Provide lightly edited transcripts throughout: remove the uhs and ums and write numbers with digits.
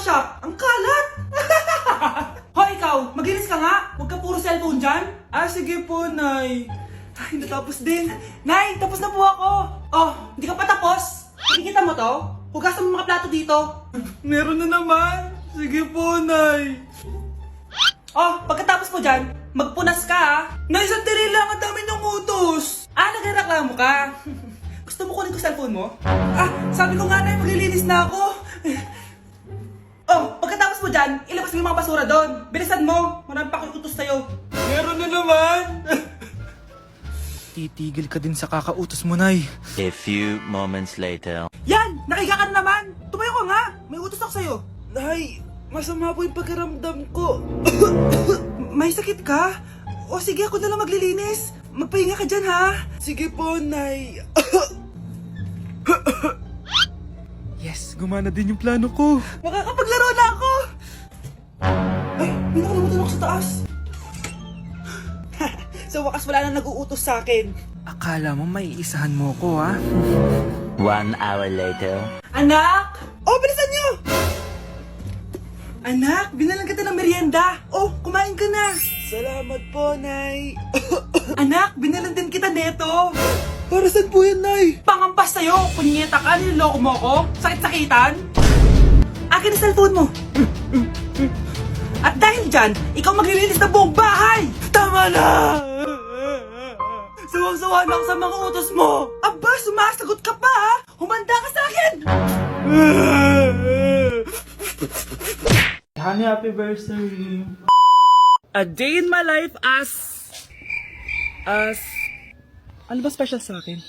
shop. Ang kalat! Hoy, ikaw! Maglinis ka nga! Huwag ka puro cellphone dyan! Ah, sige po, Nay. Ay, natapos din. Nay, tapos na po ako! Oh, hindi ka pa tapos? Nakikita mo to? Hugasan mo mga plato dito. Meron na naman. Sige po, Nay. Oh, pagkatapos po dyan, magpunas ka ha. Nay, sandali lang. Ang dami niyong utos. Ah, nagreklamo ka? Gusto mo kunin ko cellphone mo? Ah, sabi ko nga, Nay, maglilinis na ako. Oh, pagkatapos mo dyan, ilabas mo yung mga basura doon. Bilisan mo. Marami pa akong utos sa'yo. Meron na naman. Titigil ka din sa kakautos mo, Nay. A few moments later. Yan! Nakiga ka na naman! Tumayo ka nga! May utos ako sa'yo. Nay, masama po yung pagkaramdam ko. May sakit ka? O sige, ako na lang maglilinis. Magpahinga ka dyan, ha? Sige po, Nay. Yes, gumana din yung plano ko. Makakapaglaro na ako! Ay, may nakalimutan ako sa taas. Sa wakas wala na nag-uutos sa akin. Akala mo may isahan mo ko, ha? 1 hour later. Anak! Oh, bilisan niyo! Anak, binalan kita ng merienda. Oh, kumain ka na. Salamat po, Nay. Anak, binalan din kita neto. Para saan po yan, Nay? Pangampas sa'yo. Punyeta ka, niloloko mo ko. Sakit-sakitan. Akin ang cellphone mo. At dahil dyan, ikaw maglilinis ng buong bahay. Tama na! Sawang-sawa na ako sa mga utos mo. Aba, sumasagot ka pa, ha? Humanda ka sa akin! Honey, happy birthday. A day in my life as... Ano ba special sa akin?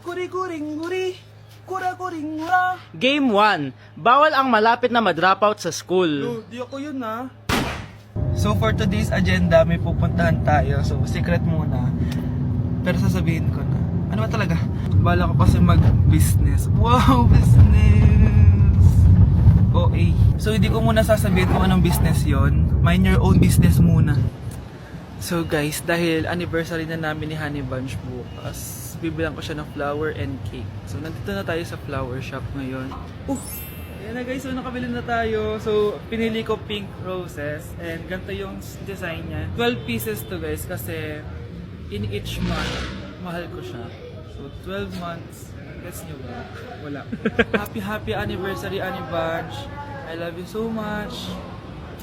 Kuri-kuring guri. Kura-kuring gura. Game 1. Bawal ang malapit na ma-dropout sa school. No, di ako yun, ha? So for today's agenda, may pupuntahan tayo. So secret muna. Pero sasabihin ko na. Ano ba talaga? Bala ko kasi mag-business. Wow, business! OA. So hindi ko muna sasabihin kung anong business yon. Mind your own business muna. So guys, dahil anniversary na namin ni Honey Bunch bukas, bibilang ko siya ng flower and cake. So nandito na tayo sa flower shop ngayon. Ayan na guys, so nakabili na tayo. So pinili ko pink roses and ganito yung design niya. 12 pieces to guys kasi in each month, mahal ko siya. So 12 months, guess nyo ba? Wala. Happy anniversary, Honey Bunch. I love you so much.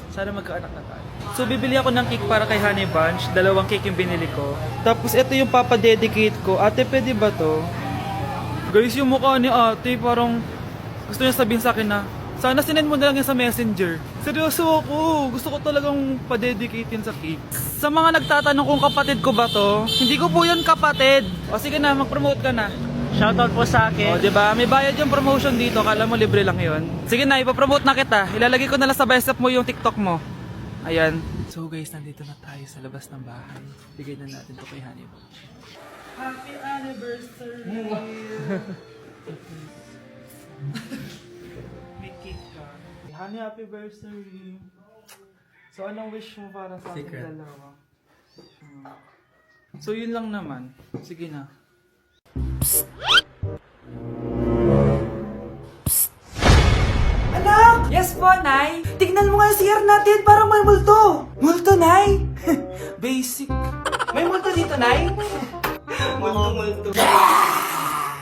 Sana magkaanak na tayo. So bibili ako ng cake para kay Honey Bunch. 2 cake yung binili ko. Tapos ito yung papadedicate ko. Ate, pwede ba to? Guys, yung mukha ni ate parang gusto niya sabihin sa akin na sana sinend mo na lang yan sa messenger. Seryoso ako. Gusto ko talagang padedicate yun sa cake. Sa mga nagtatanong kung kapatid ko ba to, hindi ko po yun kapatid. O sige na, mag-promote ka na. Shoutout po sa O, akin. diba? May bayad yung promotion dito. Kala mo libre lang yun. Sige na, ipapromote na kita. Ilalagay ko na lang sa bicep mo yung TikTok mo. Ayan. So guys, nandito na tayo sa labas ng bahay. Bigay na natin to kay Honey Bunch. Happy anniversary! May cake ka. Honey, happy anniversary! So anong wish mo para sa ating dalawa? So yun lang naman. Sige na. Anak! Yes po, Nay! Tignan mo nga yung CR natin, parang may multo! Multo, Nay? Basic. May multo dito, Nay? Multo.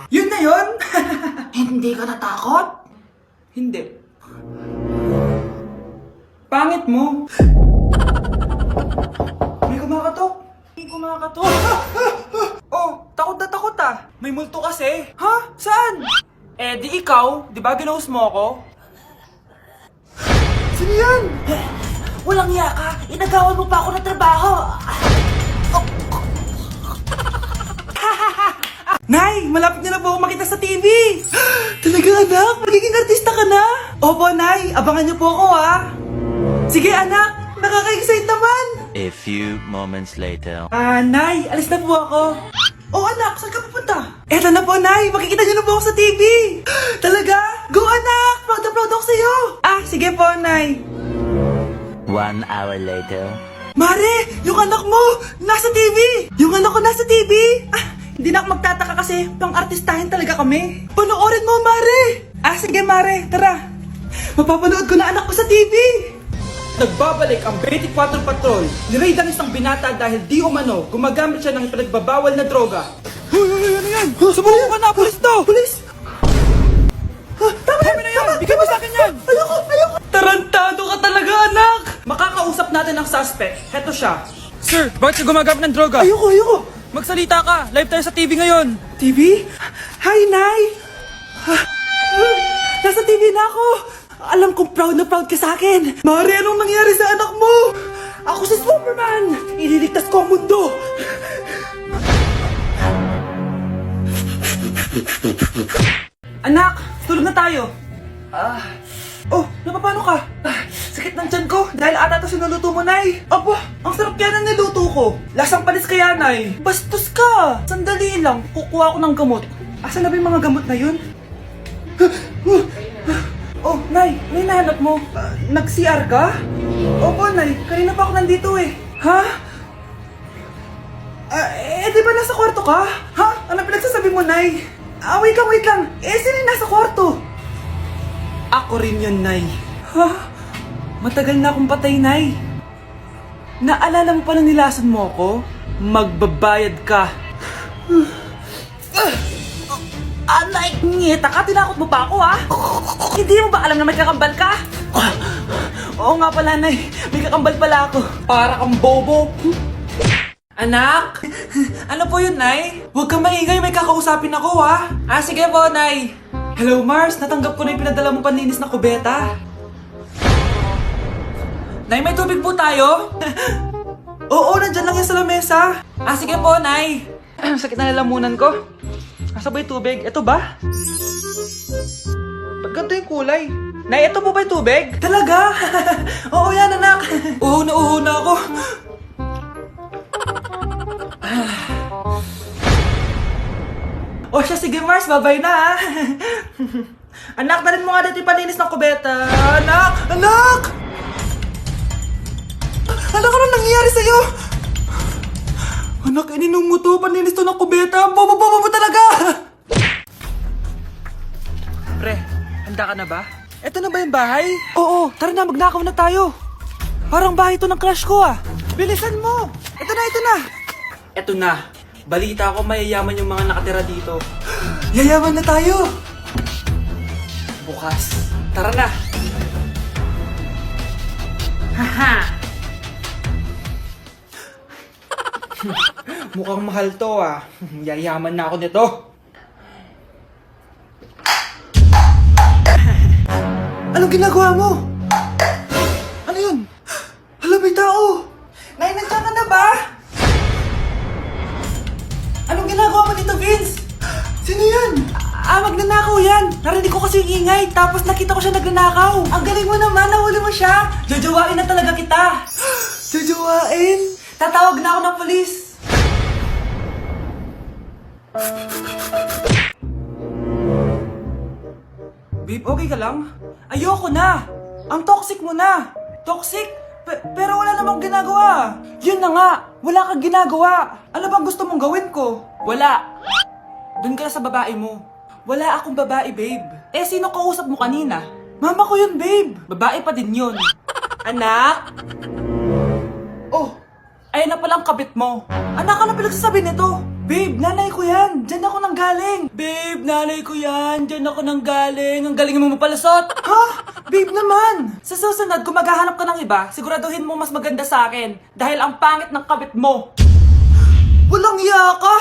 Yun na yun? Hindi ka natakot? Hindi. Pangit mo. May kumakatok. May kumakatok. Oh, takot na takot ah. May multo kasi. Ha? Saan? Eh, di ikaw. Di ba ginost mo ako? Sino yan? Walang iya ka. Inagawan mo pa ako ng trabaho. Nay, malapit na po ako makita sa TV. Talaga anak, magiging artista ka na. Opo, Nay. Abangan niyo po ako ha. Sige anak, nakaka-excite naman. A few moments later. Nay, alis na po ako. Oh anak, saan ka pupunta? Eto na po, Nay. Makikita niyo na po ako sa TV. Talaga? Go anak, proud na proud ako sa'yo. Sige po, Nay. 1 hour later. Mare, yung anak mo, nasa TV. Yung anak ko nasa TV. Hindi na ako magtataka kasi pang-artistahin talaga kami. Panoorin mo, Mare. Sige, Mare, tara. Mapapanood ko na anak ko sa TV! Nagbabalik ang 24 Patrol. Niraid ang isang binata dahil di umano gumagamit siya ng ipinagbabawal na droga. Hoy, ano yan? Sumulong ka na, pulis to! Pulis! Tama na yan! Bigay mo sa akin yan! Ayoko! Tarantado ka talaga, anak! Makakausap natin ang suspect. Heto siya. Sir, bakit ka gumagamit ng droga? Ayoko! Magsalita ka! Live tayo sa TV ngayon! TV? Hi, Nay! Nasa TV na ako! Alam kong proud na proud ka sa akin! Mari, anong nangyari sa anak mo? Ako si Superman! Ililigtas ko ang mundo! Anak, tulog na tayo! Oh, napapano ka? Sakit ng tiyan ko dahil ata ito sinuluto mo, Nay. Aba, ang sarap kaya ng niluto ko. Lasang panis kaya, Nay. Bastos ka! Sandali lang, kukuha ko ng gamot. Asan na ba yung mga gamot na yun? Oh, Nay, may nahanap mo. Nag-CR ka? Opo, Nay. Kanina pa ako nandito eh. Ha? Di ba nasa kwarto ka? Ha? Ano pinagsasabi mo, Nay? Wait lang. Sino yung nasa kwarto? Ako rin yun, Nay. Ha? Matagal na akong patay, Nay. Naalala mo pa na nilason mo ako? Magbabayad ka. Nay, ngita ka, tinakot mo pa ako, ha? Hindi mo ba alam na may kakambal ka? Oo nga pala, Nay. May kakambal pala ako. Para kang bobo. Anak? Ano po yun, Nay? Huwag kang maingay, may kakausapin ako, ha? Sige po, Nay. Hello, Mars. Natanggap ko na yung pinadala mong panlinis na kubeta. Nay, may tubig po tayo? Oo, nandyan lang yan sa lamesa. Sige po, Nay. Sakit na lalamunan ko. Asa ba yung tubig? Ito ba? Ba't ganito yung kulay? Nay, ito po ba yung tubig? Talaga? Oo yan, anak. Uho na ako. O siya, sige Mars, babay na ha. Anak, dalhin mo nga dito yung palinis ng kubeta. Anak! Anak, anong nangyayari sa'yo? Anak, ininom mo to, paninis to ng kubeta. Bobo mo talaga! Pre, handa ka na ba? Eto na ba yung bahay? Oo, tara na, magnakaw na tayo. Parang bahay to ng crush ko ah. Bilisan mo! Ito na! Eto na, balita ko mayayaman yung mga nakatira dito. Yayaman na tayo! Bukas, tara na! Haha! Mukhang mahal to ah. Yayaman na ako nito. Anong ginagawa mo? Ano yun? Hala, may tao! Nay, nandiyan ka na ba? Anong ginagawa mo dito, Vince? Sino yan? Magnanakaw yan. Narinig ko kasi yung ingay, tapos nakita ko siya nagnanakaw. Ang galing mo naman, nahuli mo siya. Jojowain na talaga kita. Jojowain? Tatawag na ako ng polis. Babe, okay ka lang? Ayoko na! Ang toxic mo na! Toxic? Pero wala namang ginagawa. Yun na nga, wala kang ginagawa. Ano bang gusto mong gawin ko? Wala. Doon ka na sa babae mo. Wala akong babae, babe. Sino kausap mo kanina? Mama ko yun, babe. Babae pa din yun. Anak? Oh, ayun na palang kabit mo. Anak, ano pinagsasabi nito? Babe, nanay ko yan. Diyan ako nang galing. Babe, nanay ko yan. Diyan ako nang galing. Ang galing mo mapalasot. Ha? Babe naman. Sa susunod, kung maghahanap ka ng iba, siguraduhin mo mas maganda sa akin. Dahil ang pangit ng kabit mo. Walang iya ka.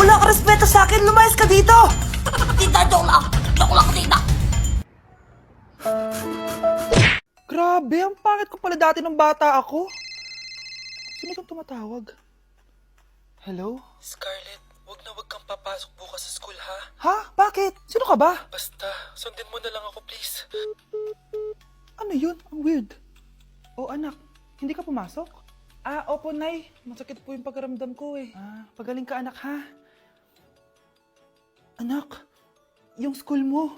Wala ka respeto sa akin. Lumayas ka dito. Tita, joke lang. Joke lang, tita. Grabe, ang pangit ko pala dati ng bata ako. Sino kang tumatawag? Hello? Scarlett, wag kang papasok bukas sa school, ha? Ha? Bakit? Sino ka ba? Basta, sundin mo na lang ako, please. Ano yun? Ang weird. Oh, anak, hindi ka pumasok? Opo, Nay. Masakit po yung pagkaramdam ko eh. Pagaling ka, anak, ha? Anak, yung school mo,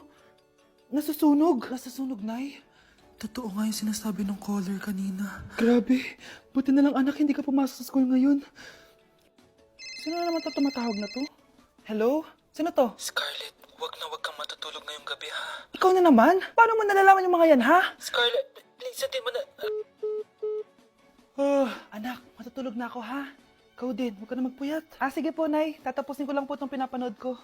nasusunog. Nasusunog, Nay? Totoo nga yung sinasabi ng caller kanina. Grabe, buti na lang anak, hindi ka pumasok sa school ngayon. Sino na naman tumatawag na to? Hello? Sino to? Scarlett, Huwag na huwag kang matutulog ngayong gabi, ha? Ikaw na naman? Paano mo nalalaman yung mga yan, ha? Scarlett, please, hindi mo na... anak, matutulog na ako, ha? Ikaw din, huwag ka na magpuyat. Sige po, Nay. Tatapusin ko lang po itong pinapanood ko.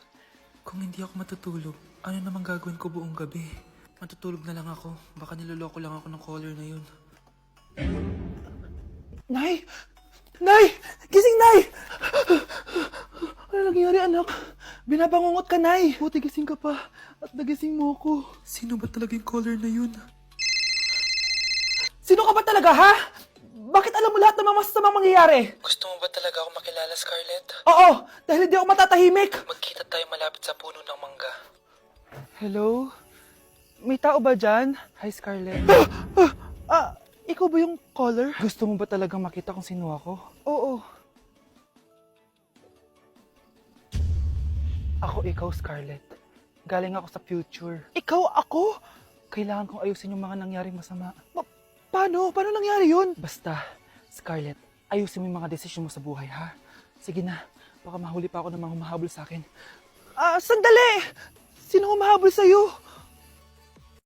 Kung hindi ako matutulog, ano namang gagawin ko buong gabi? Matutulog na lang ako. Baka niloloko lang ako ng caller na yun. Nay! Nay! Gising, Nay! Ano nangyari, anak? Binabangungot ka, Nay. Buti gising ka pa. At nagising mo ako. Sino ba talaga yung caller na yun? Sino ka ba talaga, ha? Bakit alam mo lahat ng mga masasamang mangyayari? Gusto mo ba talaga ako makilala, Scarlett? Oo! Dahil hindi ako matatahimik! Magkita tayo malapit sa puno ng mangga. Hello? May tao ba dyan? Hi, Scarlett. Ikaw ba yung caller? Gusto mo ba talagang makita kung sino ako? Oo. Ako ikaw, Scarlett. Galing ako sa future. Ikaw ako? Kailangan kong ayusin yung mga nangyaring masama. Paano? Paano nangyari yun? Basta, Scarlett, ayusin mo yung mga desisyon mo sa buhay, ha? Sige na, baka mahuli pa ako ng mga humahabol sa akin. Sandali! Sino humahabol sa'yo?